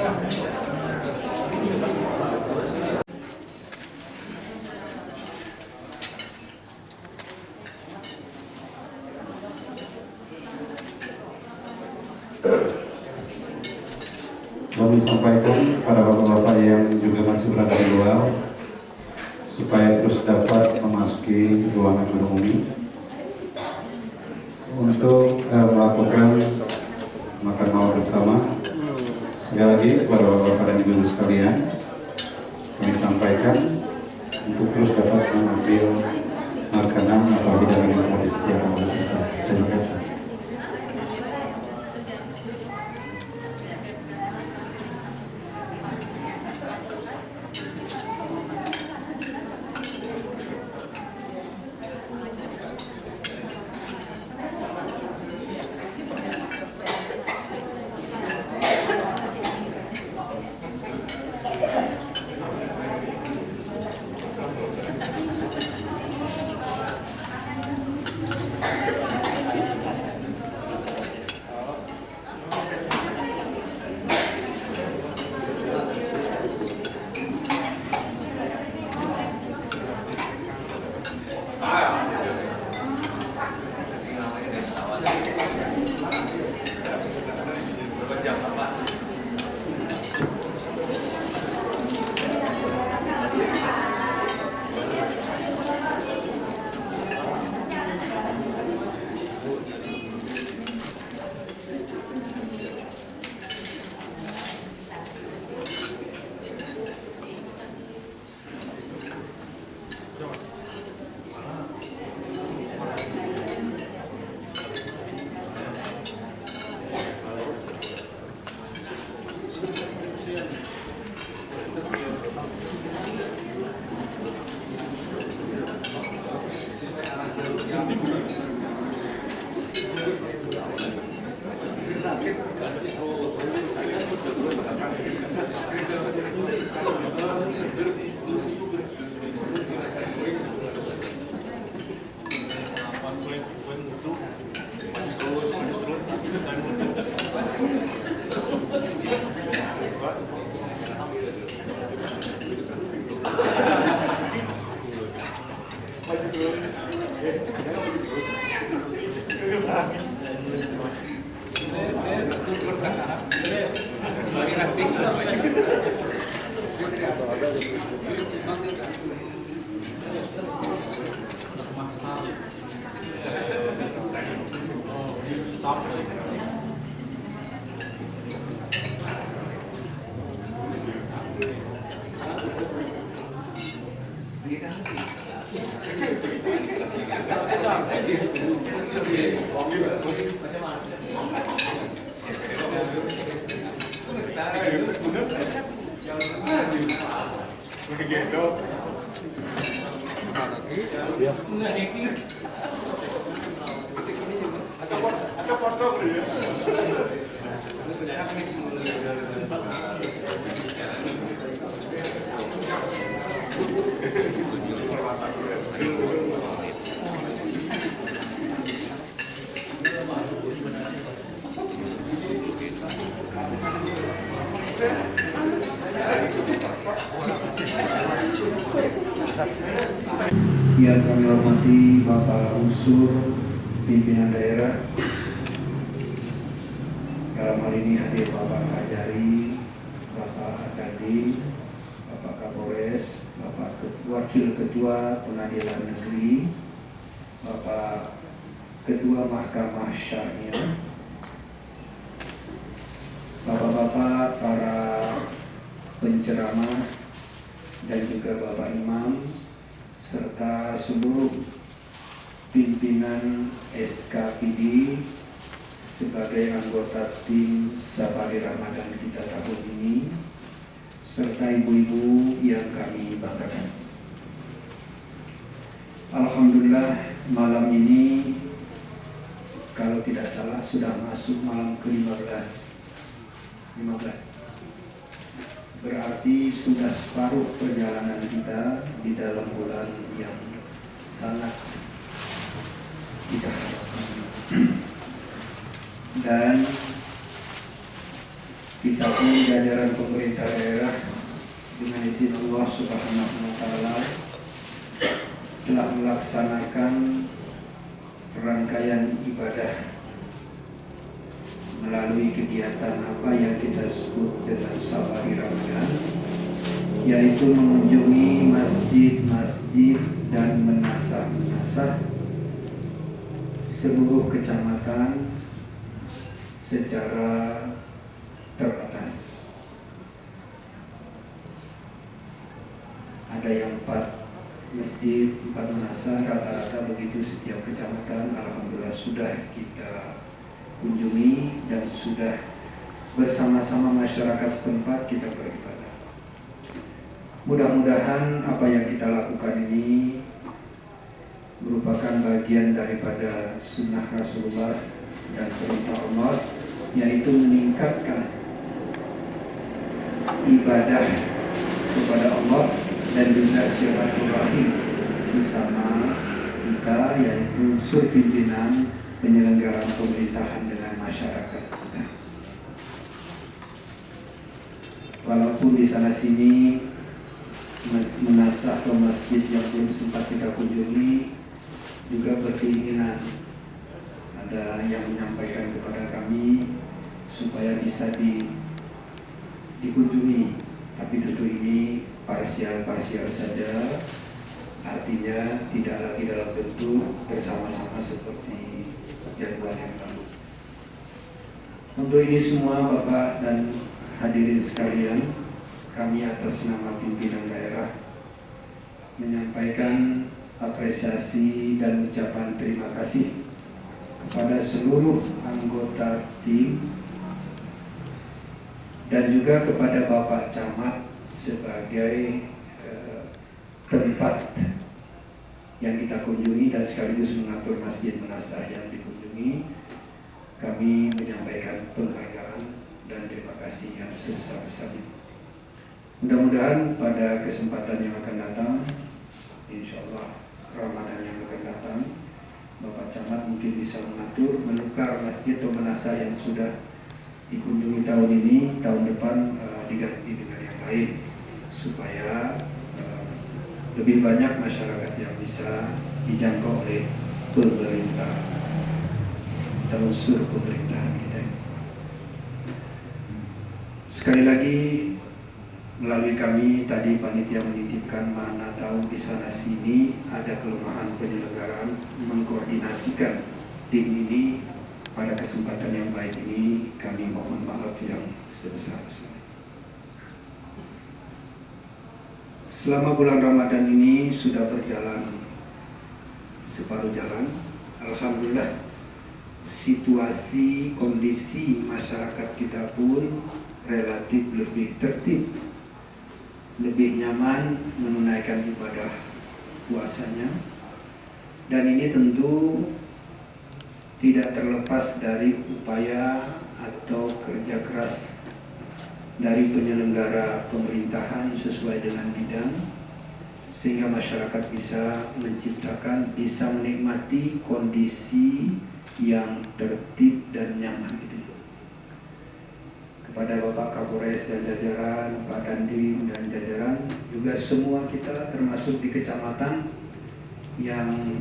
Kami sampaikan kepada bapak-bapak yang juga masih berada di luar supaya terus dapat memasuki ruangan gedung ini untuk melakukan makan malam bersama. Sekali lagi kepada bapak-bapak dan ibu sekalian, kami sampaikan untuk terus dapat mengambil makanan atau hidangan yang telah disediakan oleh kita. Terima kasih. Yang kami hormati Bapak Unsur pimpinan daerah, dalam hal ini hadir Bapak Kajari, Bapak Kadin, Bapak Kapolres, Bapak Wakil Ketua Pengadilan Negeri, Bapak Ketua Mahkamah Syariah, Bapak-bapak para penceramah dan juga Bapak Imam, serta seluruh pimpinan SKPD sebagai anggota tim Safari Ramadan kita tahun ini, serta ibu-ibu yang kami banggakan. Alhamdulillah, malam ini kalau tidak salah sudah masuk malam ke-15. Berarti sudah separuh perjalanan kita di dalam bulan yang sangat kita harapkan. Dan kita pun jajaran pemerintah daerah dengan izin Allah Subhanahu wa Ta'ala telah melaksanakan rangkaian ibadah melalui kegiatan apa yang kita sebut dengan Safari Ramadan, yaitu mengunjungi masjid-masjid dan menasah-menasah seluruh kecamatan secara terbatas. Ada yang 4 masjid, 4 menasah, rata-rata begitu setiap kecamatan. Alhamdulillah sudah kita kunjungi dan sudah bersama-sama masyarakat setempat kita beribadah. Mudah-mudahan apa yang kita lakukan ini merupakan bagian daripada sunnah Rasulullah dan perintah Allah, yaitu meningkatkan ibadah kepada Allah dan juga silaturahim sesama kita, yaitu unsur pimpinan penyelenggaraan pemerintahan dengan masyarakat kita. Walaupun di sana sini menasah atau masjid yang belum sempat kita kunjungi juga berkeinginan ada yang menyampaikan kepada kami supaya bisa dikunjungi, tapi tentu ini parsial saja, artinya tidak lagi dalam bentuk bersama-sama seperti jadwal yang lalu. Untuk ini semua Bapak dan hadirin sekalian, kami atas nama pimpinan daerah menyampaikan apresiasi dan ucapan terima kasih kepada seluruh anggota tim dan juga kepada Bapak Camat sebagai tempat yang kita kunjungi dan sekaligus mengatur masjid menasah yang dikunjungi. Kami menyampaikan penghargaan dan terima kasih yang sebesar-besarnya. Mudah-mudahan pada kesempatan yang akan datang, insya Allah Ramadan yang akan datang, Bapak Camat mungkin bisa menukar masjid atau menasah yang sudah dikunjungi tahun ini, tahun depan diganti dengan yang lain, supaya lebih banyak masyarakat yang bisa dijangkau oleh pemerintah dan unsur pemerintahan kita. Sekali lagi, melalui kami tadi panitia menitipkan, mana tahu di sana sini ada kelemahan penyelenggaraan, mengkoordinasikan tim ini. Pada kesempatan yang baik ini kami mohon maaf yang sebesar-besarnya. Selama bulan Ramadan ini sudah berjalan separuh jalan, alhamdulillah situasi kondisi masyarakat kita pun relatif lebih tertib, lebih nyaman menunaikan ibadah puasanya, dan ini tentu tidak terlepas dari upaya atau kerja keras dari penyelenggara pemerintahan sesuai dengan bidang, sehingga masyarakat bisa menciptakan, bisa menikmati kondisi yang tertib dan nyaman itu. Kepada Bapak Kapolres dan jajaran, Pak Dandim dan jajaran, juga semua kita termasuk di kecamatan yang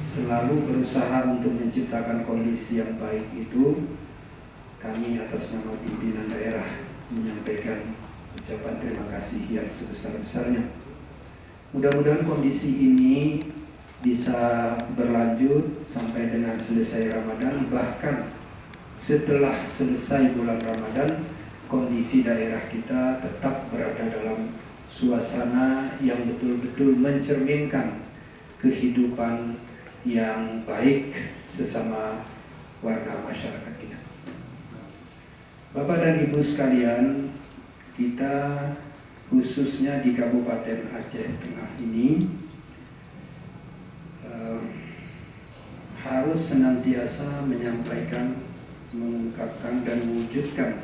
selalu berusaha untuk menciptakan kondisi yang baik itu, kami atas nama pimpinan daerah menyampaikan ucapan terima kasih yang sebesar-besarnya. Mudah-mudahan kondisi ini bisa berlanjut sampai dengan selesai Ramadan, bahkan setelah selesai bulan Ramadan, kondisi daerah kita tetap berada dalam suasana yang betul-betul mencerminkan kehidupan yang baik sesama warga masyarakat kita. Bapak dan Ibu sekalian, kita khususnya di Kabupaten Aceh Tengah ini harus senantiasa menyampaikan, mengungkapkan dan mewujudkan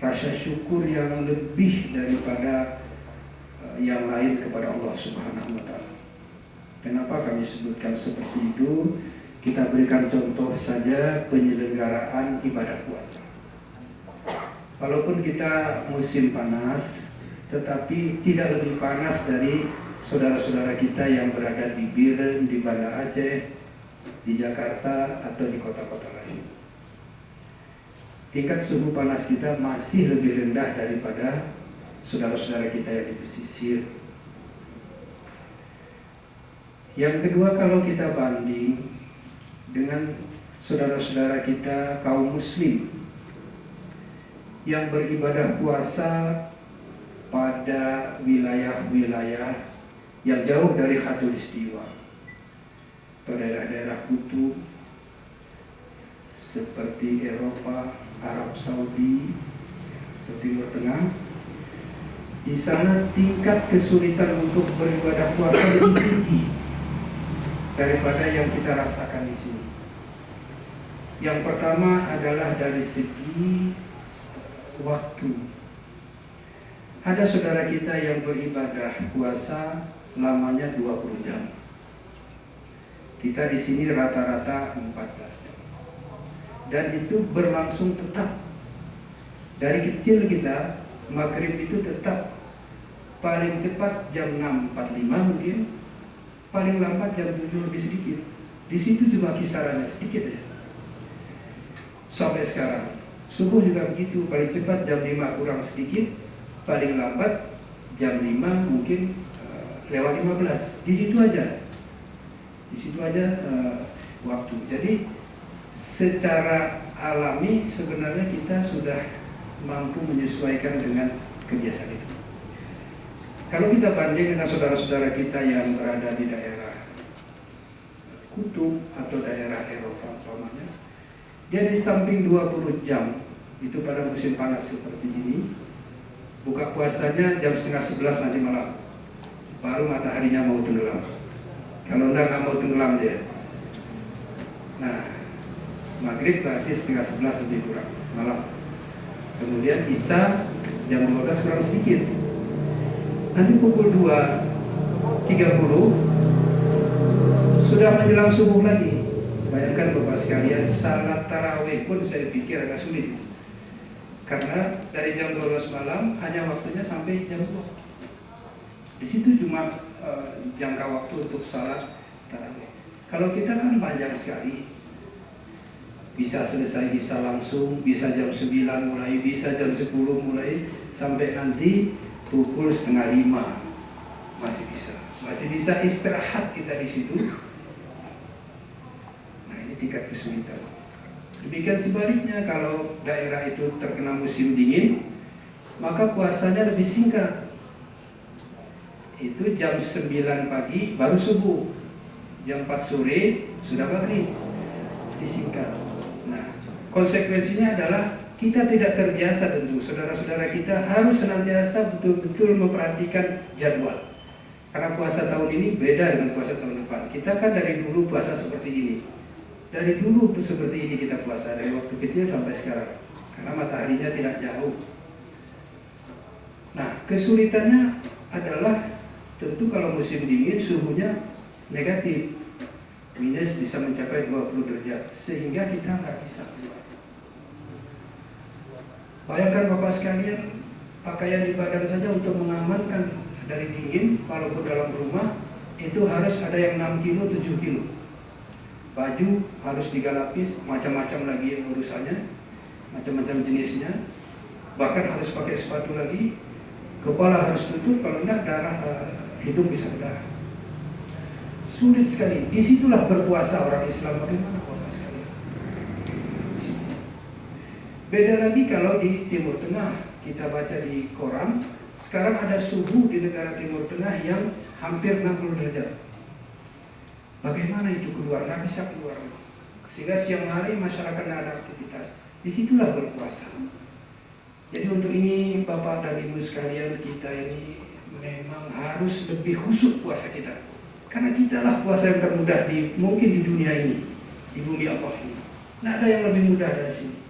rasa syukur yang lebih daripada yang lain kepada Allah Subhanahu wa Ta'ala. Kenapa kami sebutkan seperti itu? Kita berikan contoh saja penyelenggaraan ibadah puasa. Walaupun kita musim panas, tetapi tidak lebih panas dari saudara-saudara kita yang berada di Biren, di Banda Aceh, di Jakarta, atau di kota-kota lain. Tingkat suhu panas kita masih lebih rendah daripada saudara-saudara kita yang di pesisir. Yang kedua, kalau kita banding dengan saudara-saudara kita kaum muslim yang beribadah puasa pada wilayah-wilayah yang jauh dari khatulistiwa atau daerah-daerah kutub seperti Eropa, Arab Saudi, atau Timur Tengah, di sana tingkat kesulitan untuk beribadah puasa lebih tinggi daripada yang kita rasakan di sini. Yang pertama adalah dari segi waktu. Ada saudara kita yang beribadah puasa lamanya 20 jam. Kita di sini rata-rata 14 jam. Dan itu berlangsung tetap. Dari kecil kita, maghrib itu tetap paling cepat jam 6.45 mungkin, paling lambat jam 7 lebih sedikit. Di situ cuma kisarannya sedikit ya. Sampai sekarang. Subuh juga begitu, paling cepat jam 5 kurang sedikit, paling lambat jam 5 mungkin lewat 15. Di situ aja. Di situ aja waktu. Jadi secara alami sebenarnya kita sudah mampu menyesuaikan dengan kebiasaan itu. Kalau kita banding dengan saudara-saudara kita yang berada di daerah kutub atau daerah Eropa umpamanya, dia di samping 20 jam itu pada musim panas seperti ini, buka puasanya jam 10:30 nanti malam, baru mataharinya mau tenggelam. Kalau enggak nggak mau tenggelam dia. Nah, maghrib berarti 10:30 lebih kurang malam. Kemudian isya jam 12 kurang sedikit. Nanti pukul 2.30 sudah menjelang subuh lagi. Bayangkan Bapak sekalian, salat tarawih pun saya pikir agak sulit. Karena dari jam 12 malam hanya waktunya sampai jam 2. Di situ cuma jangka waktu untuk salat tarawih. Kalau kita kan panjang sekali. Bisa selesai bisa langsung, bisa jam 9 mulai, bisa jam 10 mulai, sampai nanti pukul 4:30 masih bisa. Masih bisa istirahat kita di situ. Tingkat kesulitan. Demikian sebaliknya, kalau daerah itu terkena musim dingin, maka puasanya lebih singkat. Itu jam 9 pagi baru subuh, jam 4 sore sudah maghrib, disingkat. Nah, konsekuensinya adalah kita tidak terbiasa tentu. Saudara-saudara kita harus senantiasa betul-betul memperhatikan jadwal. Karena puasa tahun ini beda dengan puasa tahun depan. Kita kan dari dulu puasa seperti ini. Dari dulu seperti ini kita puasa, dari waktu kecil sampai sekarang, karena mataharinya tidak jauh. Nah, kesulitannya adalah tentu kalau musim dingin suhunya negatif, minus bisa mencapai 20 derajat, sehingga kita nggak bisa keluar. Bayangkan Bapak sekalian, pakaian di badan saja untuk mengamankan dari dingin, walaupun dalam rumah itu harus ada yang 6 kilo, 7 kilo. Baju harus 3 lapis, macam-macam lagi urusannya, macam-macam jenisnya. Bahkan harus pakai sepatu lagi, kepala harus tutup, kalau enggak hidung bisa berdarah. Sulit sekali. Disitulah berpuasa orang Islam. Bagaimana Bapak sekalian? Beda lagi kalau di Timur Tengah. Kita baca di koran, sekarang ada suhu di negara Timur Tengah yang hampir 60 derajat. Bagaimana itu keluar? Nggak bisa keluar. Sehingga siang hari masyarakat nggak ada aktivitas. Disitulah berpuasa. Jadi untuk ini Bapak dan Ibu sekalian, kita ini memang harus lebih khusyuk puasa kita. Karena kitalah puasa yang termudah mungkin di dunia ini, di bumi Allah ini. Nggak ada yang lebih mudah dari sini.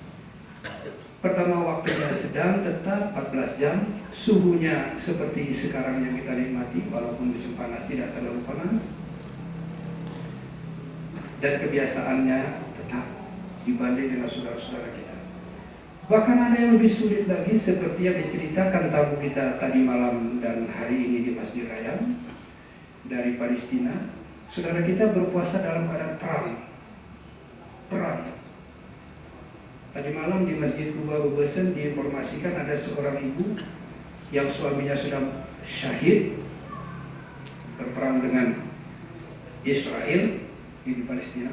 Pertama, waktunya sedang, tetap 14 jam. Suhunya seperti sekarang yang kita nikmati, walaupun musim panas tidak terlalu panas. Dan kebiasaannya tetap dibanding dengan saudara-saudara kita. Bahkan ada yang lebih sulit lagi seperti yang diceritakan tamu kita tadi malam dan hari ini di Masjid Rayyan dari Palestina. Saudara kita berpuasa dalam keadaan perang. Tadi malam di Masjid Kuba Bebesen diinformasikan ada seorang ibu yang suaminya sudah syahid berperang dengan Israel di Palestina.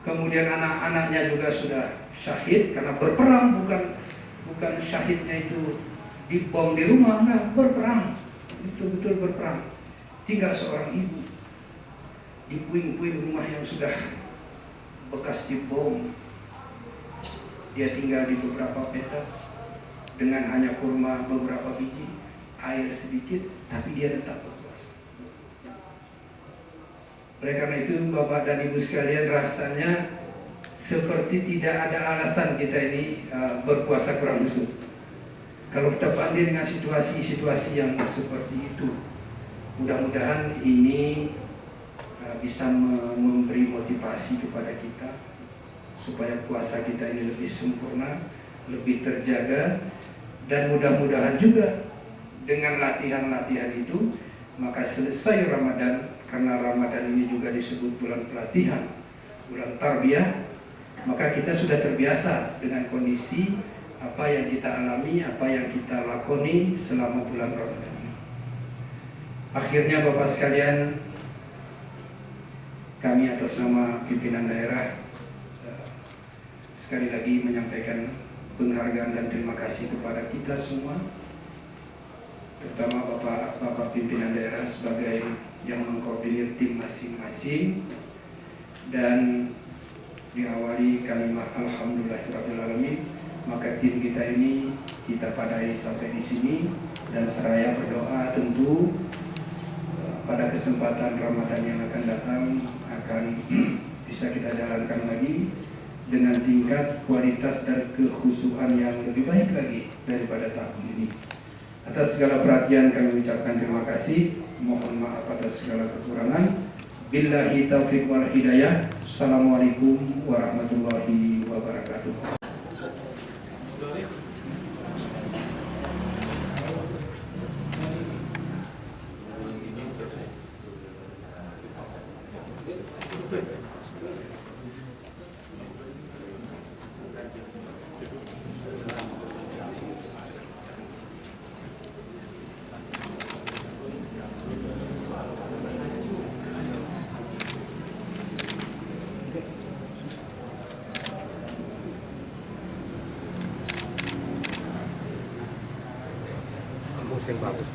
Kemudian anak-anaknya juga sudah syahid karena berperang, bukan syahidnya itu dibom di rumah, nah berperang, betul-betul berperang. Tinggal seorang ibu di puing-puing rumah yang sudah bekas dibom. Dia tinggal di beberapa petak dengan hanya kurma beberapa biji, air sedikit, tapi dia tetap berpuasa. Oleh karena itu, Bapak dan Ibu sekalian, rasanya seperti tidak ada alasan kita ini berpuasa kurang khusus. Kalau kita banding dengan situasi-situasi yang seperti itu, mudah-mudahan ini bisa memberi motivasi kepada kita supaya puasa kita ini lebih sempurna, lebih terjaga, dan mudah-mudahan juga dengan latihan-latihan itu, maka selesai Ramadan, karena Ramadan ini juga disebut bulan pelatihan, bulan tarbiyah, maka kita sudah terbiasa dengan kondisi apa yang kita alami, apa yang kita lakoni selama bulan Ramadan ini. Akhirnya Bapak sekalian, kami atas nama pimpinan daerah sekali lagi menyampaikan penghargaan dan terima kasih kepada kita semua, terutama Bapak pimpinan daerah sebagai yang mengkoordinir tim masing-masing, dan diawali kalimat alhamdulillahirrahmanirrahim. Maka tim kita ini kita padai sampai di sini, dan seraya berdoa tentu pada kesempatan Ramadan yang akan datang akan bisa kita jalankan lagi dengan tingkat kualitas dan kekhusyuan yang lebih baik lagi daripada tahun ini. Atas segala perhatian kami ucapkan terima kasih. Mohon maaf atas segala kekurangan. Billahi taufiq wal hidayah. Assalamualaikum warahmatullahi wabarakatuh. Yang bagus.